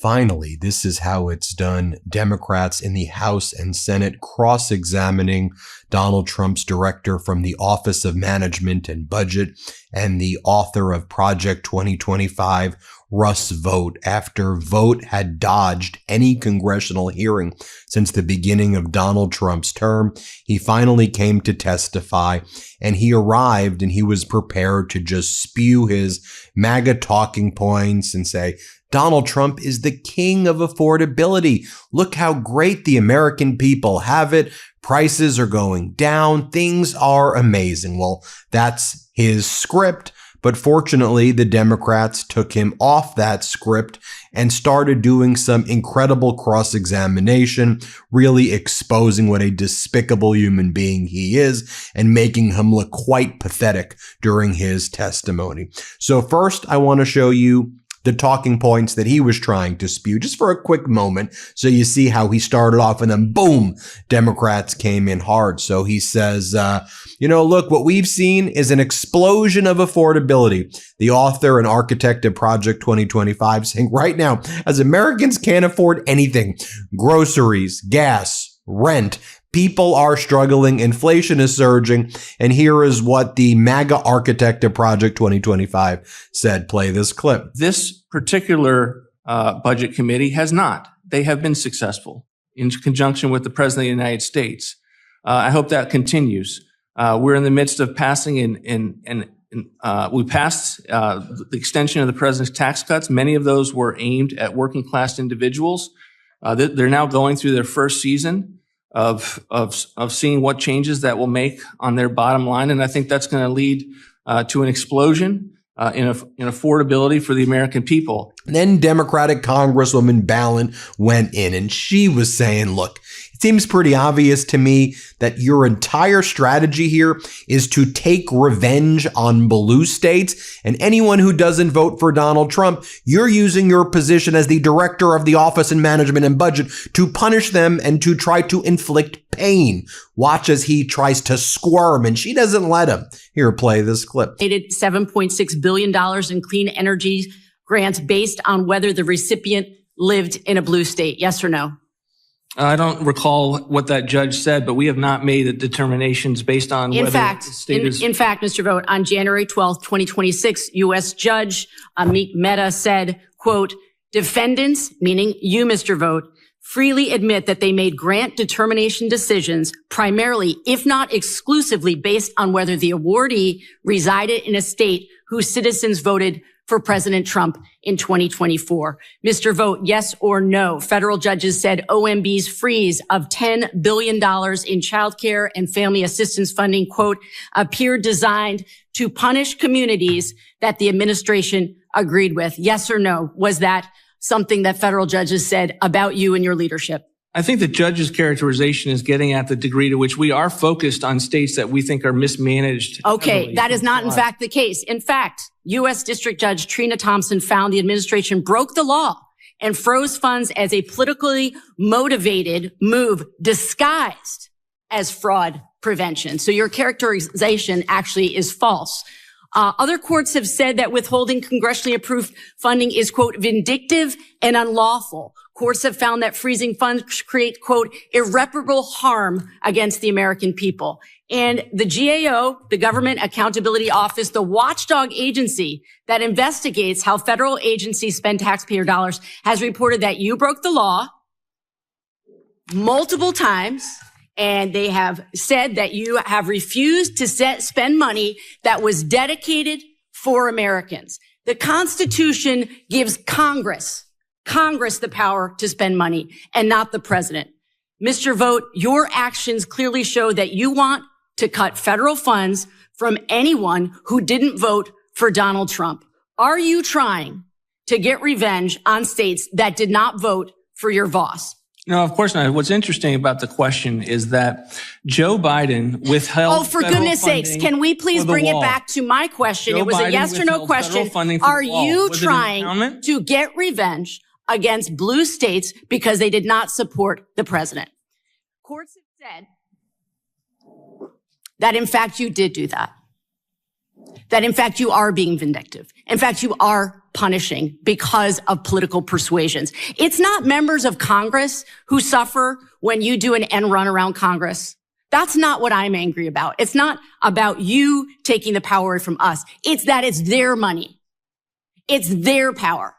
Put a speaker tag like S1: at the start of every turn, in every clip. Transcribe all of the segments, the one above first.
S1: Finally, this is how it's done. Democrats in the House and Senate cross-examining Donald Trump's director from the Office of Management and Budget and the author of Project 2025, Russ Vought, after Vought had dodged any congressional hearing since the beginning of Donald Trump's term. He finally came to testify, and he arrived and he was prepared to just spew his MAGA talking points and say, Donald Trump is the king of affordability. Look how great the American people have it. Prices are going down. Things are amazing. Well, that's his script. But fortunately, the Democrats took him off that script and started doing some incredible cross-examination, really exposing what a despicable human being he is and making him look quite pathetic during his testimony. So first, I want to show you the talking points that he was trying to spew just for a quick moment. So you see how he started off and then boom, Democrats came in hard. So he says, look, what we've seen is an explosion of affordability. The author and architect of Project 2025 saying right now, as Americans can't afford anything, groceries, gas, rent, people are struggling. Inflation is surging. And here is what the MAGA architect of Project 2025 said. Play this clip.
S2: This particular budget committee has not. They have been successful in conjunction with the President of the United States. I hope that continues. We're in the midst of passing we passed the extension of the President's tax cuts. Many of those were aimed at working class individuals. They're now going through their first season of seeing what changes that will make on their bottom line. And I think that's going to lead to an explosion in affordability for the American people.
S1: Then Democratic Congresswoman Balint went in and she was saying, look, it seems pretty obvious to me that your entire strategy here is to take revenge on blue states, and anyone who doesn't vote for Donald Trump, you're using your position as the director of the Office of Management and Budget to punish them and to try to inflict pain. Watch as he tries to squirm and she doesn't let him. Here, play this clip.
S3: $7.6 billion in clean energy grants based on whether the recipient lived in a blue state. Yes or no?
S2: I don't recall what that judge said, but we have not made the determinations based on whether the state is.
S3: In fact, Mr. Vought, on January 12th, 2026, U.S. Judge Mehta said, quote, defendants, meaning you, Mr. Vought, freely admit that they made grant determination decisions primarily, if not exclusively, based on whether the awardee resided in a state whose citizens voted for President Trump in 2024. Mr. Vought, yes or no? Federal judges said OMB's freeze of $10 billion in child care and family assistance funding, quote, appeared designed to punish communities that the administration agreed with. Yes or no? Was that something that federal judges said about you and your leadership?
S2: I think the judge's characterization is getting at the degree to which we are focused on states that we think are mismanaged.
S3: Okay, that is not in fact the case. In fact, U.S. District Judge Trina Thompson found the administration broke the law and froze funds as a politically motivated move disguised as fraud prevention. So your characterization actually is false. Other courts have said that withholding congressionally approved funding is, quote, vindictive and unlawful. Courts have found that freezing funds create, quote, irreparable harm against the American people. And the GAO, the Government Accountability Office, the watchdog agency that investigates how federal agencies spend taxpayer dollars, has reported that you broke the law multiple times. And they have said that you have refused to spend money that was dedicated for Americans. The Constitution gives Congress the power to spend money and not the president. Mr. Vought, your actions clearly show that you want to cut federal funds from anyone who didn't vote for Donald Trump. Are you trying to get revenge on states that did not vote for your boss?
S2: No, of course not. What's interesting about the question is that Joe Biden withheld.
S3: Oh, for goodness sakes, can we please bring it back to my question? It was a yes or no question. Are you trying to get revenge against blue states because they did not support the president? Courts have said that, in fact, you did do that. that in fact you are being vindictive. In fact, you are punishing because of political persuasions. It's not members of Congress who suffer when you do an end run around Congress. That's not what I'm angry about. It's not about you taking the power from us. It's that it's their money. It's their power.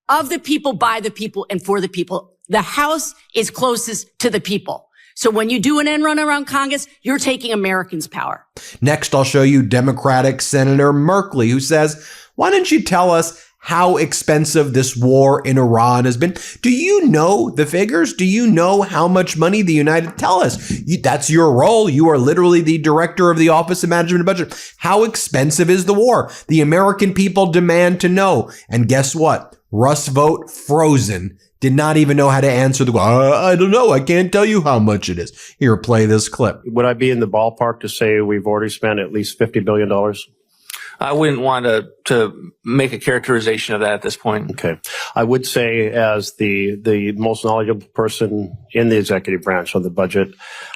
S3: Of the people, by the people, and for the people. The House is closest to the people. So when you do an end run around Congress, you're taking Americans' power.
S1: Next, I'll show you Democratic Senator Merkley, who says, why don't you tell us how expensive this war in Iran has been? Do you know the figures? Do you know how much money the United tell us? That's your role. You are literally the director of the Office of Management and Budget. How expensive is the war? The American people demand to know. And guess what? Russ Vought, frozen. Did not even know how to answer the question. I don't know. I can't tell you how much it is. Here, play this clip.
S4: Would I be in the ballpark to say we've already spent at least $50 billion?
S2: I wouldn't want to make a characterization of that at this point.
S4: Okay. I would say, as the most knowledgeable person in the executive branch on the budget,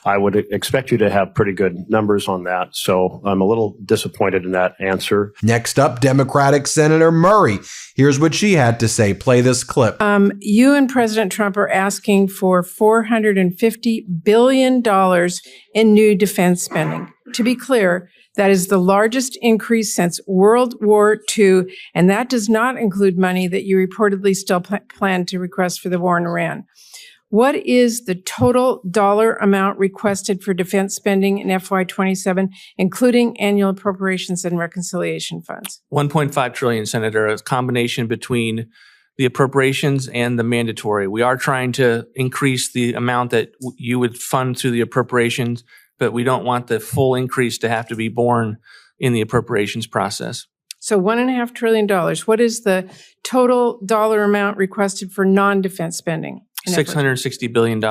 S4: I would expect you to have pretty good numbers on that. So I'm a little disappointed in that answer.
S1: Next up, Democratic Senator Murray. Here's what she had to say. Play this clip.
S5: You and President Trump are asking for $450 billion in new defense spending. To be clear, that is the largest increase since World War II, and that does not include money that you reportedly still plan to request for the war in Iran. What is the total dollar amount requested for defense spending in FY27, including annual appropriations and reconciliation funds?
S2: 1.5 trillion, Senator, a combination between the appropriations and the mandatory. We are trying to increase the amount that you would fund through the appropriations, but we don't want the full increase to have to be borne in the appropriations process.
S5: So $1.5 trillion. What is the total dollar amount requested for non-defense spending?
S2: $660 billion.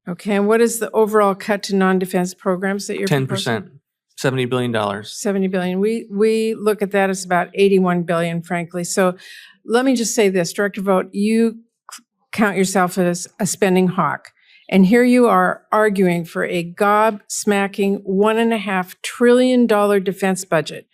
S5: Okay, and what is the overall cut to non-defense programs that you're
S2: 10%,
S5: proposing?
S2: $70 billion.
S5: $70 billion. We look at that as about $81 billion, frankly. So let me just say this, Director Vought, you count yourself as a spending hawk. And here you are arguing for a gob-smacking $1.5 trillion defense budget.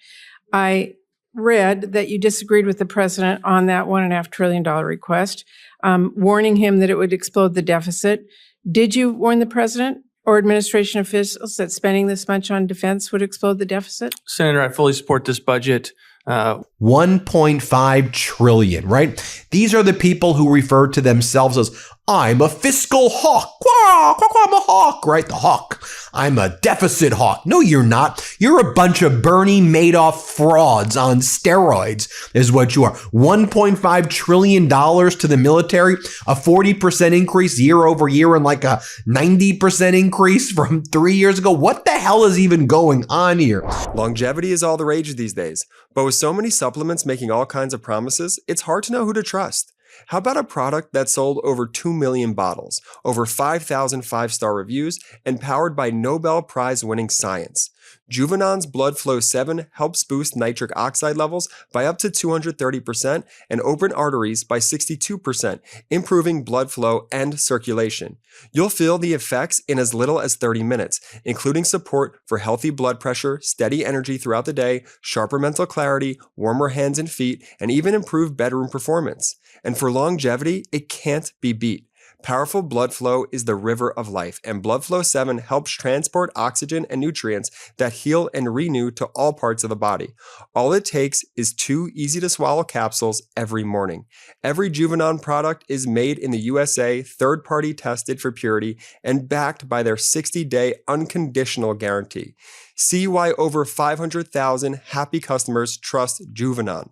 S5: I read that you disagreed with the president on that $1.5 trillion request, warning him that it would explode the deficit. Did you warn the president or administration officials that spending this much on defense would explode the deficit?
S2: Senator, I fully support this budget.
S1: 1.5 trillion, right? These are the people who refer to themselves as, I'm a fiscal hawk. I'm a hawk, right? The hawk. I'm a deficit hawk. No, you're not. You're a bunch of Bernie Madoff frauds on steroids is what you are. $1.5 trillion to the military, a 40% increase year over year and like a 90% increase from 3 years ago. What the hell is even going on here?
S6: Longevity is all the rage these days, but with so many supplements making all kinds of promises, it's hard to know who to trust. How about a product that sold over 2 million bottles, over 5,000 five-star reviews, and powered by Nobel Prize-winning science? Juvenon's Blood Flow 7 helps boost nitric oxide levels by up to 230% and open arteries by 62%, improving blood flow and circulation. You'll feel the effects in as little as 30 minutes, including support for healthy blood pressure, steady energy throughout the day, sharper mental clarity, warmer hands and feet, and even improved bedroom performance. And for longevity, it can't be beat. Powerful blood flow is the river of life, and Blood Flow 7 helps transport oxygen and nutrients that heal and renew to all parts of the body. All it takes is 2 easy-to-swallow capsules every morning. Every Juvenon product is made in the USA, third-party tested for purity, and backed by their 60-day unconditional guarantee. See why over 500,000 happy customers trust Juvenon.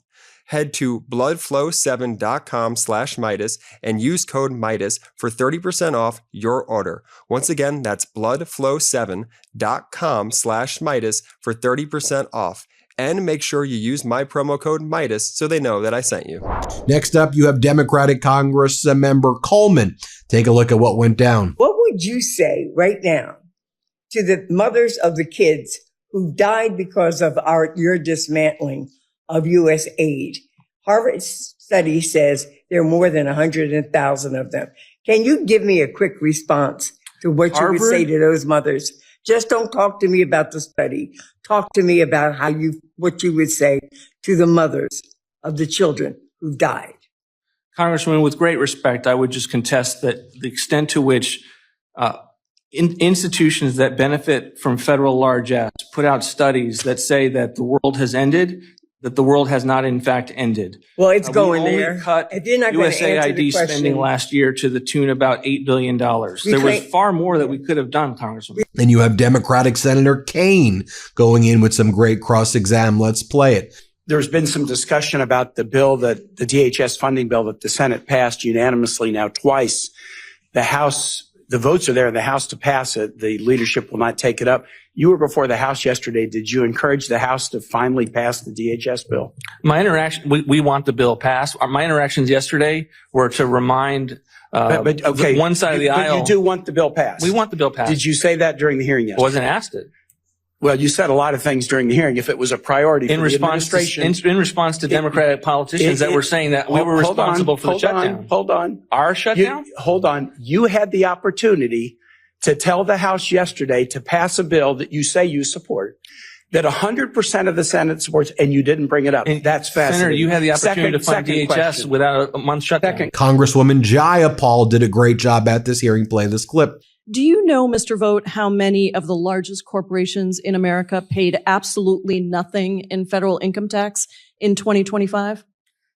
S6: Head to bloodflow7.com/Meidas and use code Meidas for 30% off your order. Once again, that's bloodflow7.com/Meidas for 30% off. And make sure you use my promo code Meidas so they know that I sent you.
S1: Next up, you have Democratic Congress member Coleman. Take a look at what went down.
S7: What would you say right now to the mothers of the kids who died because of your dismantling of U.S. aid? Harvard study says there are more than 100,000 of them. Can you give me a quick response to what you would say to those mothers Just don't talk to me about the study. Talk to me about what you would say to the mothers of the children who died.
S2: Congresswoman, with great respect, I would just contest that the extent to which institutions that benefit from federal largesse put out studies that say that the world has ended, that the world has not in fact ended.
S7: Well, it's going
S2: we
S7: there.
S2: only cut
S7: If you're not going to answer the
S2: USAID
S7: question,
S2: spending last year to the tune of about $8 billion. There was far more that we could have done, Congresswoman.
S1: And you have Democratic Senator Kaine going in with some great cross-exam. Let's play it.
S8: There's been some discussion about the bill that the DHS funding bill that the Senate passed unanimously now twice. The House, the votes are there in the House to pass it. The leadership will not take it up. You were before the House yesterday. Did you encourage the House to finally pass the DHS bill?
S2: My interaction, we want the bill passed. My interactions yesterday were to remind
S8: okay,
S2: one side of the aisle.
S8: But you do want the bill passed.
S2: We want the bill passed.
S8: Did you say that during the hearing
S2: I
S8: yesterday?
S2: wasn't asked it.
S8: Well, you said a lot of things during the hearing. If it was a priority for the administration.
S2: In response to Democratic politicians that were saying that we were responsible for the shutdown.
S8: Hold on.
S2: Our shutdown?
S8: Hold on. You had the opportunity to tell the House yesterday to pass a bill that you say you support, that 100% of the Senate supports, and you didn't bring it up. That's fascinating.
S2: Senator, you had the opportunity to fund DHS
S8: question.
S2: without a month shutdown.
S1: Congresswoman Jayapal did a great job at this hearing. Play this clip.
S9: Do you know, Mr. Vought, how many of the largest corporations in America paid absolutely nothing in federal income tax in 2025?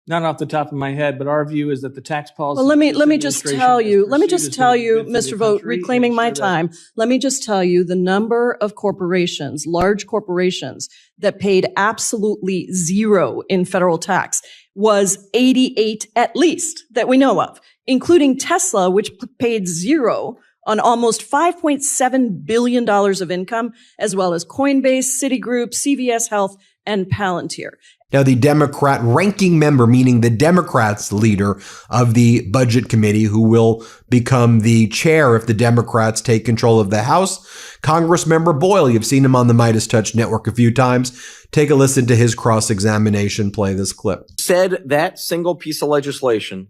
S2: Not off the top of my head, but our view is that the tax policy.
S9: Well, let me just tell you, Mr. Vought, reclaiming my time. Let me just tell you the number of corporations, large corporations that paid absolutely zero in federal tax was 88 at least that we know of, including Tesla, which paid zero on almost $5.7 billion of income, as well as Coinbase, Citigroup, CVS Health, and Palantir.
S1: Now, the Democrat ranking member, meaning the Democrats leader of the Budget Committee, who will become the chair if the Democrats take control of the House, Congressmember Boyle. You've seen him on the MeidasTouch network a few times. Take a listen to his cross-examination. Play this clip.
S10: Said that single piece of legislation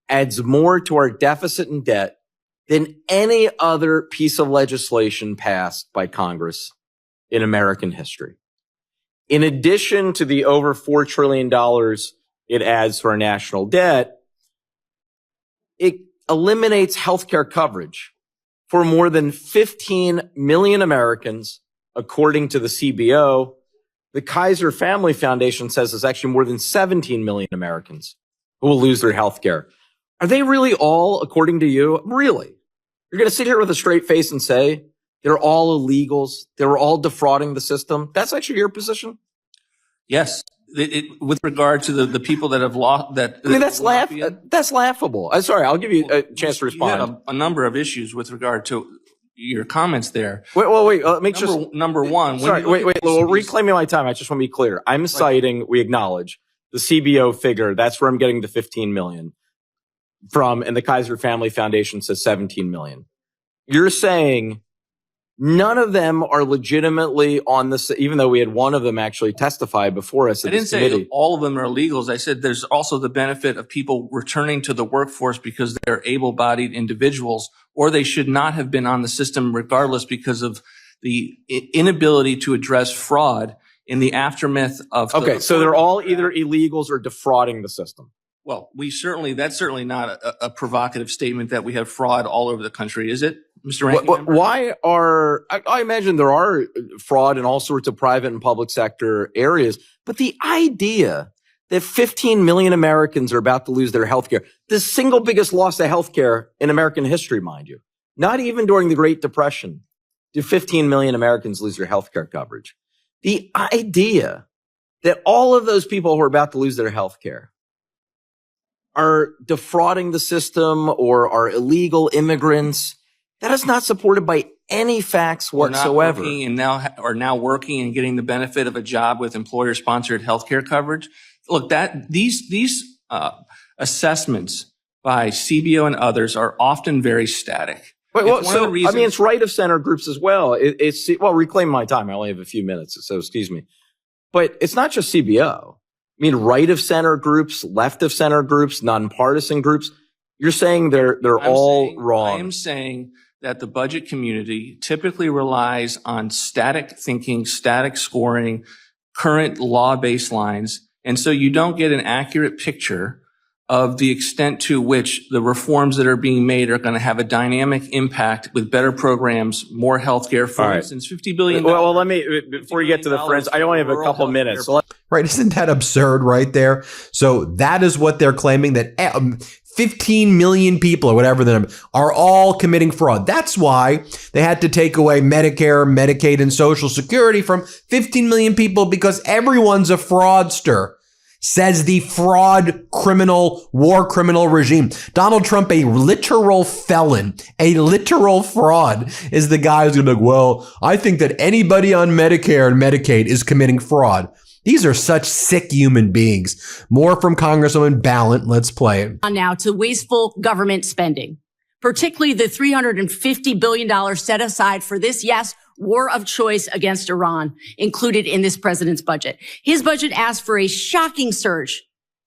S10: adds more to our deficit and debt than any other piece of legislation passed by Congress in American history. In addition to the over $4 trillion it adds to our national debt, it eliminates healthcare coverage for more than 15 million Americans, according to the CBO. The Kaiser Family Foundation says it's actually more than 17 million Americans who will lose their healthcare. Are they really all, according to you? Really? You're going to sit here with a straight face and say they're all illegals, they're all defrauding the system? That's actually your position?
S2: Yes. With regard to the people that have lost that.
S10: I mean, that's laughable. I'm sorry. I'll give you a chance to respond.
S2: You had a number of issues with regard to your comments there.
S10: Wait.
S2: Number one.
S10: Sorry, wait. Well, reclaiming my time. I just want to be clear. I'm citing, we acknowledge, the CBO figure. That's where I'm getting the 15 million from, and the Kaiser Family Foundation says 17 million. You're saying none of them are legitimately on this, even though we had one of them actually testify before us.
S2: I didn't say all of them are illegals. I said there's also the benefit of people returning to the workforce because they're able-bodied individuals, or they should not have been on the system regardless because of the inability to address fraud in the aftermath of.
S10: Okay, so they're all either illegals or defrauding the system.
S2: Well, that's certainly not a provocative statement that we have fraud all over the country, is it, Mr. Ranking Member?
S10: Why I imagine there are fraud in all sorts of private and public sector areas, but the idea that 15 million Americans are about to lose their health care, the single biggest loss of health care in American history, mind you, not even during the Great Depression, did 15 million Americans lose their health care coverage. The idea that all of those people who are about to lose their health care are defrauding the system or are illegal immigrants, that is not supported by any facts whatsoever.
S2: Are now working and getting the benefit of a job with employer-sponsored healthcare coverage. Look, these assessments by CBO and others are often very static.
S10: It's right of center groups as well. Reclaim my time. I only have a few minutes, so excuse me. But it's not just CBO. I mean, right of center groups, left of center groups, nonpartisan groups. You're saying they're all wrong.
S2: I am saying that the budget community typically relies on static thinking, static scoring, current law baselines. And so you don't get an accurate picture of the extent to which the reforms that are being made are going to have a dynamic impact with better programs, more healthcare. For instance, $50 billion.
S10: Well, let me, before you get to the friends, I only have a couple minutes. So
S1: Right? Isn't that absurd right there? So that is what they're claiming, that 15 million people or whatever the number are all committing fraud. That's why they had to take away Medicare, Medicaid, and Social Security from 15 million people, because everyone's a fraudster, says the fraud criminal, war criminal regime. Donald Trump, a literal felon, a literal fraud, is the guy who's going to be like, well, I think that anybody on Medicare and Medicaid is committing fraud. These are such sick human beings. More from Congresswoman Ballant. Let's play it.
S3: On now to wasteful government spending, particularly the $350 billion set aside for this, yes, war of choice against Iran, included in this president's budget. His budget asked for a shocking surge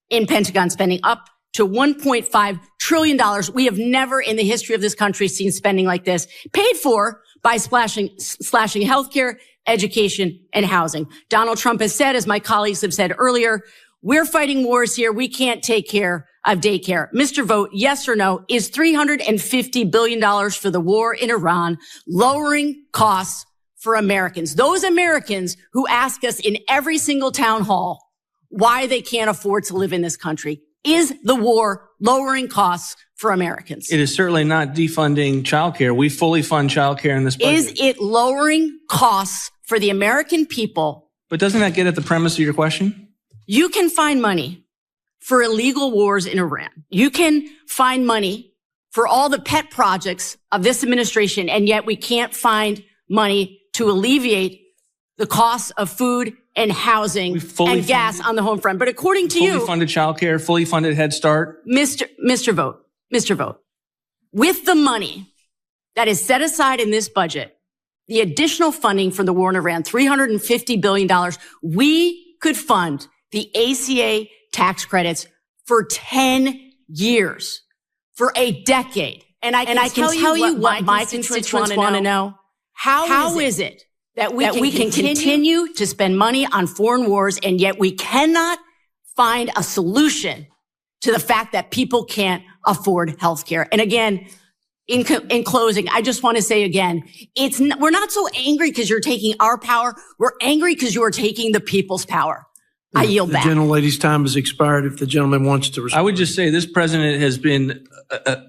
S3: in Pentagon spending, up to $1.5 trillion. We have never in the history of this country seen spending like this, paid for by slashing healthcare, education, and housing. Donald Trump has said, as my colleagues have said earlier, we're fighting wars here. We can't take care of daycare. Mr. Vote, yes or no, is $350 billion for the war in Iran lowering costs for Americans? Those Americans who ask us in every single town hall why they can't afford to live in this country. Is the war lowering costs for Americans?
S2: It is certainly not defunding childcare. We fully fund childcare in this budget.
S3: Is it lowering costs for the American people?
S2: But doesn't that get at the premise of your question?
S3: You can find money for illegal wars in Iran. You can find money for all the pet projects of this administration, and yet we can't find money to alleviate the costs of food and housing and gas on the home front. But according to you,
S2: fully funded childcare, fully funded Head Start.
S3: Mr. Vote, with the money that is set aside in this budget, the additional funding for the war in Iran, $350 billion, we could fund the ACA tax credits for 10 years, for a decade. And I can tell you what my constituents want to know. How is it that we can continue to spend money on foreign wars, and yet we cannot find a solution to the fact that people can't afford health care? And again, in closing, I just want to say again, we're not so angry because you're taking our power. We're angry because you are taking the people's power. I yield back.
S11: The gentlelady's time has expired. If the gentleman wants to respond.
S2: I would just say this president has been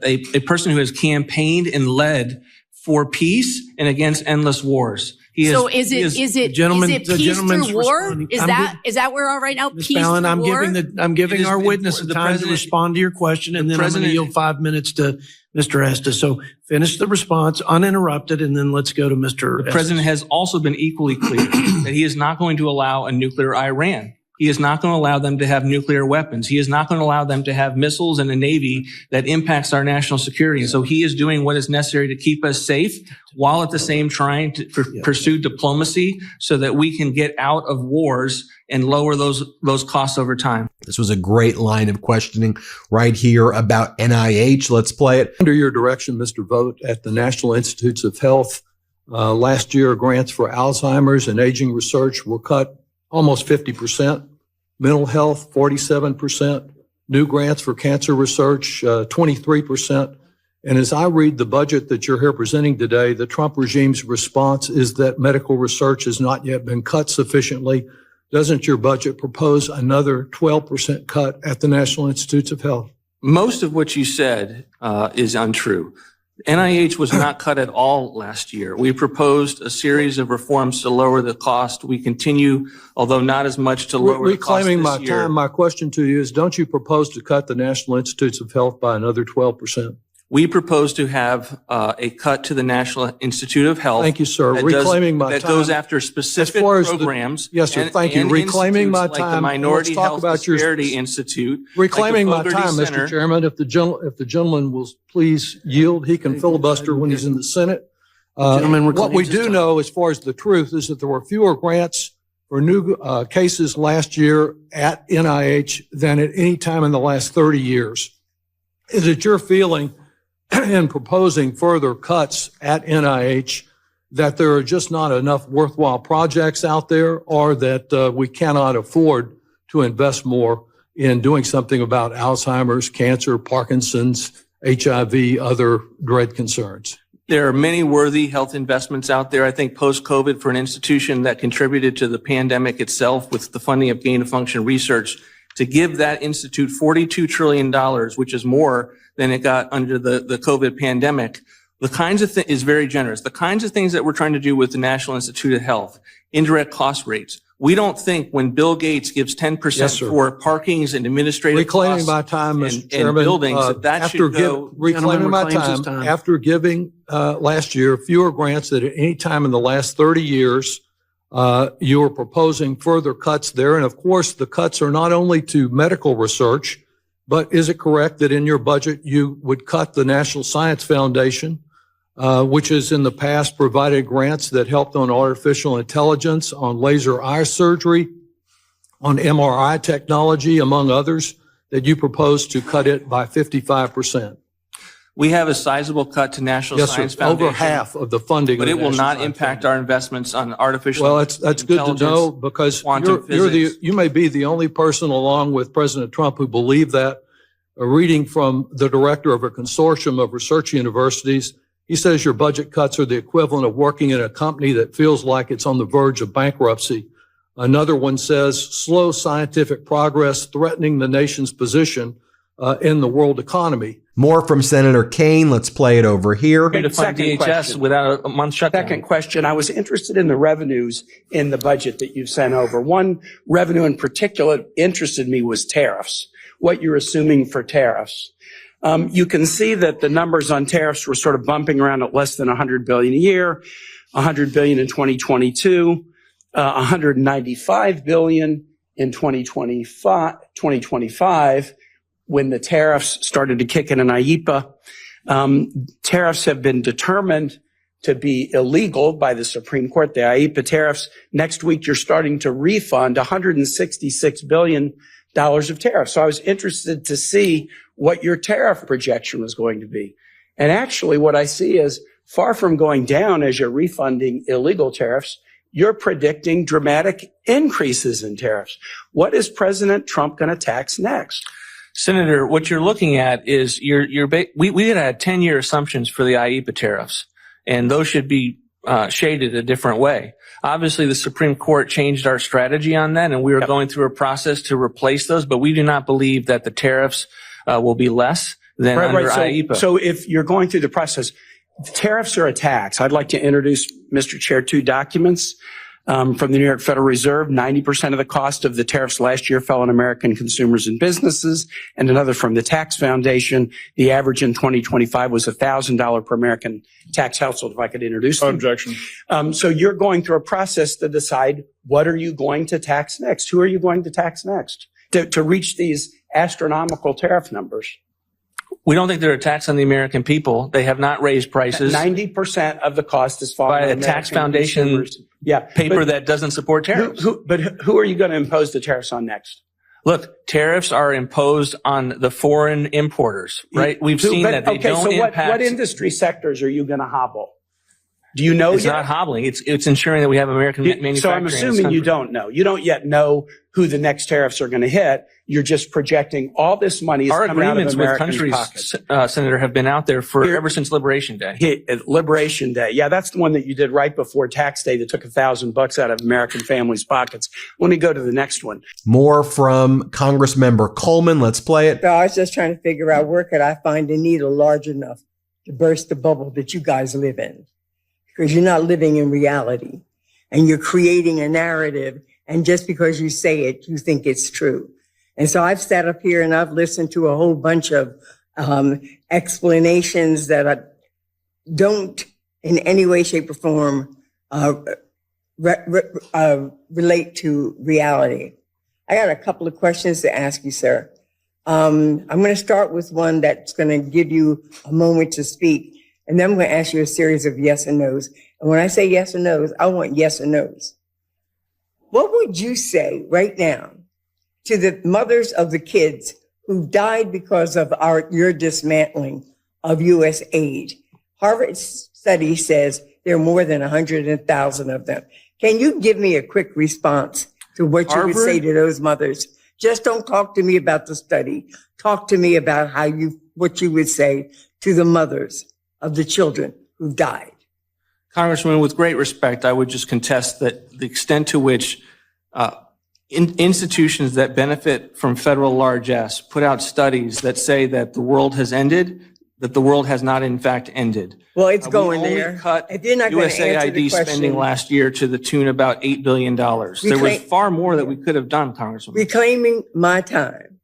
S2: a person who has campaigned and led for peace and against endless wars. Is it peace through war? Is that where we are right now?
S11: Ms.
S2: Peace
S11: Ballant,
S2: through war?
S11: I'm giving our witness the time to respond to your question, and then I'm going to yield 5 minutes to Mr. Estes. So finish the response uninterrupted, and then let's go to Mr.
S2: The president has also been equally clear that he is not going to allow a nuclear Iran. He is not going to allow them to have nuclear weapons. He is not going to allow them to have missiles and a navy that impacts our national security. And so he is doing what is necessary to keep us safe, while at the same trying to pursue diplomacy so that we can get out of wars and lower those costs over time.
S1: This was a great line of questioning right here about NIH. Let's play it.
S12: Under your direction, Mr. Vote, at the National Institutes of Health, last year grants for Alzheimer's and aging research were cut almost 50%. Mental health, 47%. New grants for cancer research, 23%. And as I read the budget that you're here presenting today, the Trump regime's response is that medical research has not yet been cut sufficiently. Doesn't your budget propose another 12% cut at the National Institutes of Health?
S2: Most of what you said is untrue. NIH was not cut at all last year. We proposed a series of reforms to lower the cost. We continue, although not as much, to lower the cost
S12: Reclaiming
S2: this
S12: my
S2: year.
S12: time, my question to you is, don't you propose to cut the National Institutes of Health by another 12%?
S2: We propose to have a cut to the National Institute of Health.
S12: Thank you, sir. Reclaiming my time.
S2: That goes after specific programs.
S12: Yes, sir. Thank you.
S2: And
S12: Reclaiming my
S2: institutes
S12: time.
S2: like the Minority
S12: Let's talk
S2: Health
S12: about your
S2: Disparity Institute.
S12: Reclaiming
S2: like
S12: my
S2: the
S12: time,
S2: Fogarty
S12: Mr.
S2: Center.
S12: Chairman. If the gentleman will please yield, he can filibuster when he's in the Senate. What we do know, as far as the truth, is that there were fewer grants for new cases last year at NIH than at any time in the last 30 years. Is it your feeling in proposing further cuts at NIH that there are just not enough worthwhile projects out there, or that we cannot afford to invest more in doing something about Alzheimer's, cancer, Parkinson's, HIV, other dread concerns?
S2: There are many worthy health investments out there. I think post-COVID, for an institution that contributed to the pandemic itself with the funding of gain-of-function research, to give that institute $42 trillion, which is more than it got under the COVID pandemic, the kinds of is very generous. The kinds of things that we're trying to do with the National Institute of Health, indirect cost rates. We don't think when Bill Gates gives 10% for parkings and administrative
S12: reclaiming
S2: costs
S12: my time, Mr.
S2: and
S12: Chairman,
S2: buildings, that should go.
S12: Reclaiming my time, after giving last year fewer grants than at any time in the last 30 years, you are proposing further cuts there. And of course, the cuts are not only to medical research, but is it correct that in your budget you would cut the National Science Foundation, which has in the past provided grants that helped on artificial intelligence, on laser eye surgery, on MRI technology, among others, that you propose to cut it by 55%?
S2: We have a sizable cut to National Science Foundation.
S12: Over half of the funding.
S2: But it will not impact our investments on artificial intelligence.
S12: Well, that's good to know, because you may be the only person, along with President Trump, who believe that. Reading from the director of a consortium of research universities, he says your budget cuts are the equivalent of working in a company that feels like it's on the verge of bankruptcy. Another one says slow scientific progress threatening the nation's position in the world economy.
S1: More from Senator Kaine. Let's play it over here.
S2: To fund DHS without a month shutdown.
S8: Second question. I was interested in the revenues in the budget that you've sent over. One revenue in particular interested me was tariffs, what you're assuming for tariffs. You can see that the numbers on tariffs were sort of bumping around at less than $100 billion a year, $100 billion in 2022, $195 billion in 2025, when the tariffs started to kick in IEEPA. Tariffs have been determined to be illegal by the Supreme Court, the IEEPA tariffs. Next week, you're starting to refund $166 billion of tariffs. So I was interested to see what your tariff projection was going to be. And actually what I see is, far from going down as you're refunding illegal tariffs, you're predicting dramatic increases in tariffs. What is President Trump going to tax next?
S2: Senator, what you're looking at is we had 10-year assumptions for the IEEPA tariffs, and those should be shaded a different way. Obviously, the Supreme Court changed our strategy on that, and we are going through a process to replace those, but we do not believe that the tariffs will be less than under IEEPA.
S8: So if you're going through the process, tariffs are a tax. I'd like to introduce, Mr. Chair, two documents from the New York Federal Reserve. 90% of the cost of the tariffs last year fell on American consumers and businesses, and another from the Tax Foundation. The average in 2025 was $1,000 per American tax household, if I could introduce them.
S13: Objection.
S8: So you're going through a process to decide, what are you going to tax next? Who are you going to tax next to reach these astronomical tariff numbers?
S2: We don't think they're a tax on the American people. They have not raised prices.
S8: 90% of the cost is falling
S2: by
S8: on
S2: a tax foundation
S8: consumers.
S2: Paper that doesn't support tariffs.
S8: But who are you going to impose the tariffs on next?
S2: Look, tariffs are imposed on the foreign importers, right? We've seen that they don't impact.
S8: What industry sectors are you going to hobble? Do you know
S2: It's
S8: yet?
S2: not hobbling. It's ensuring that we have American manufacturing.
S8: So I'm assuming you don't know. You don't yet know who the next tariffs are going to hit. You're just projecting all this money is coming out of Americans' pockets.
S2: Our agreements with countries, Senator, have been out there ever since Liberation Day.
S8: Liberation Day. Yeah, that's the one that you did right before Tax Day that took $1,000 out of American families' pockets. Let me go to the next one.
S1: More from Congressmember Coleman. Let's play it.
S7: So I was just trying to figure out, where could I find a needle large enough to burst the bubble that you guys live in? Because you're not living in reality, and you're creating a narrative, and just because you say it, you think it's true. And so I've sat up here and I've listened to a whole bunch of explanations that don't in any way, shape, or form relate to reality. I got a couple of questions to ask you, sir. I'm going to start with one that's going to give you a moment to speak. And then I'm going to ask you a series of yes and no's. And when I say yes and no's, I want yes and no's. What would you say right now to the mothers of the kids who died because of your dismantling of U.S. aid. Harvard study says there are more than 100,000 of them. Can you give me a quick response to what you would say to those mothers? Just don't talk to me about the study. Talk to me about what you would say to the mothers of the children who died.
S2: Congressman, with great respect, I would just contest that the extent to which institutions that benefit from federal largesse put out studies that say that the world has ended, that the world has not in fact ended.
S7: Well, it's going
S2: we
S7: there.
S2: only cut
S7: If you're not going to answer the
S2: USAID spending
S7: question,
S2: last year to the tune about $8 billion. There was far more that we could have done, Congressman.
S7: reclaiming my time.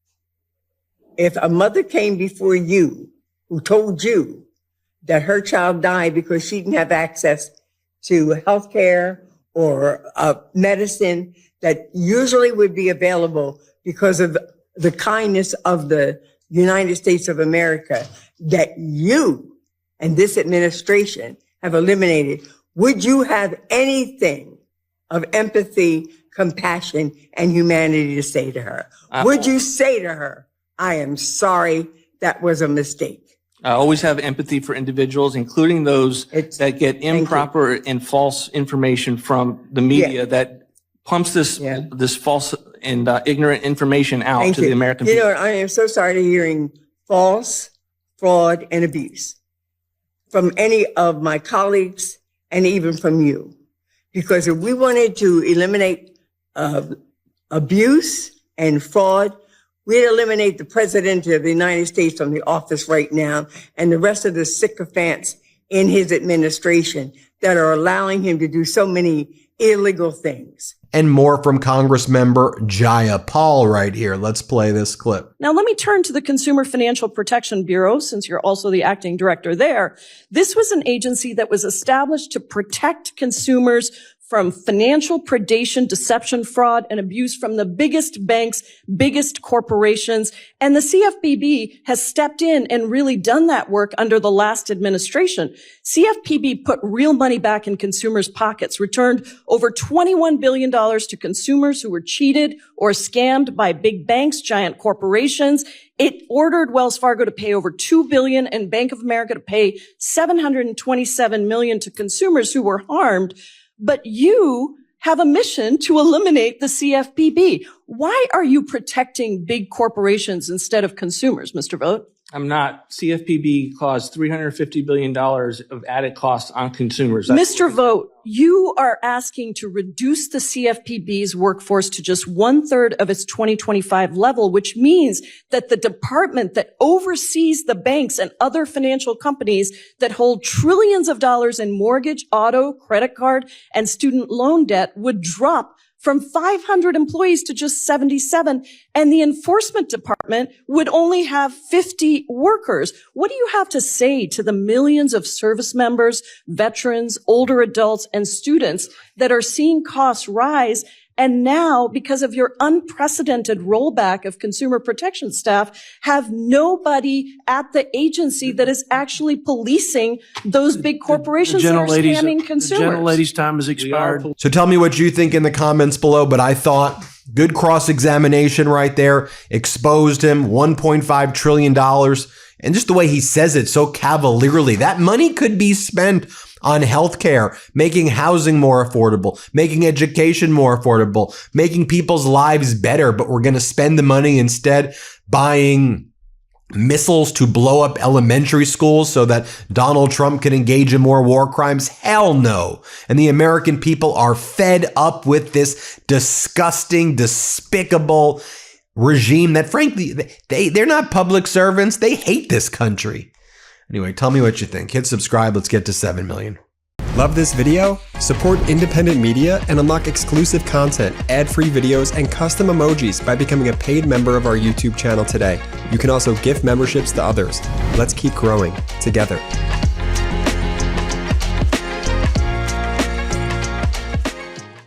S7: If a mother came before you who told you that her child died because she didn't have access to health care or medicine that usually would be available because of the kindness of the United States of America that you and this administration have eliminated, would you have anything of empathy, compassion, and humanity to say to her? Would you say to her, I am sorry, that was a mistake?
S2: I always have empathy for individuals, including those that get improper and false information from the media that pumps this false and ignorant information out to the American people.
S7: You know, I am so tired of hearing false, fraud, and abuse from any of my colleagues and even from you. Because if we wanted to eliminate abuse and fraud, we'd eliminate the president of the United States from the office right now and the rest of the sycophants in his administration that are allowing him to do so many illegal things.
S1: And more from Congressmember Jaya Paul right here. Let's play this clip.
S9: Now, let me turn to the Consumer Financial Protection Bureau, since you're also the acting director there. This was an agency that was established to protect consumers from financial predation, deception, fraud, and abuse from the biggest banks, biggest corporations. And the CFPB has stepped in and really done that work under the last administration. CFPB put real money back in consumers' pockets, returned over $21 billion to consumers who were cheated or scammed by big banks, giant corporations. It ordered Wells Fargo to pay over $2 billion and Bank of America to pay $727 million to consumers who were harmed. But you have a mission to eliminate the CFPB. Why are you protecting big corporations instead of consumers, Mr. Vought?
S2: I'm not. CFPB caused $350 billion of added costs on consumers.
S9: Mr. Vought, you are asking to reduce the CFPB's workforce to just 1/3 of its 2025 level, which means that the department that oversees the banks and other financial companies that hold trillions of dollars in mortgage, auto, credit card, and student loan debt would drop from 500 employees to just 77, and the enforcement department would only have 50 workers. What do you have to say to the millions of service members, veterans, older adults, and students that are seeing costs rise? And now, because of your unprecedented rollback of consumer protection staff, have nobody at the agency that is actually policing those big corporations that are scamming consumers.
S11: The gentlelady's time has expired.
S1: So tell me what you think in the comments below, but I thought good cross-examination right there, exposed him, $1.5 trillion. And just the way he says it so cavalierly, that money could be spent on healthcare, making housing more affordable, making education more affordable, making people's lives better. But we're going to spend the money instead buying missiles to blow up elementary schools so that Donald Trump can engage in more war crimes? Hell no. And the American people are fed up with this disgusting, despicable regime that, frankly, they're not public servants. They hate this country. Anyway, tell me what you think. Hit subscribe. Let's get to 7 million.
S6: Love this video? Support independent media and unlock exclusive content, ad-free videos, and custom emojis by becoming a paid member of our YouTube channel today. You can also gift memberships to others. Let's keep growing together.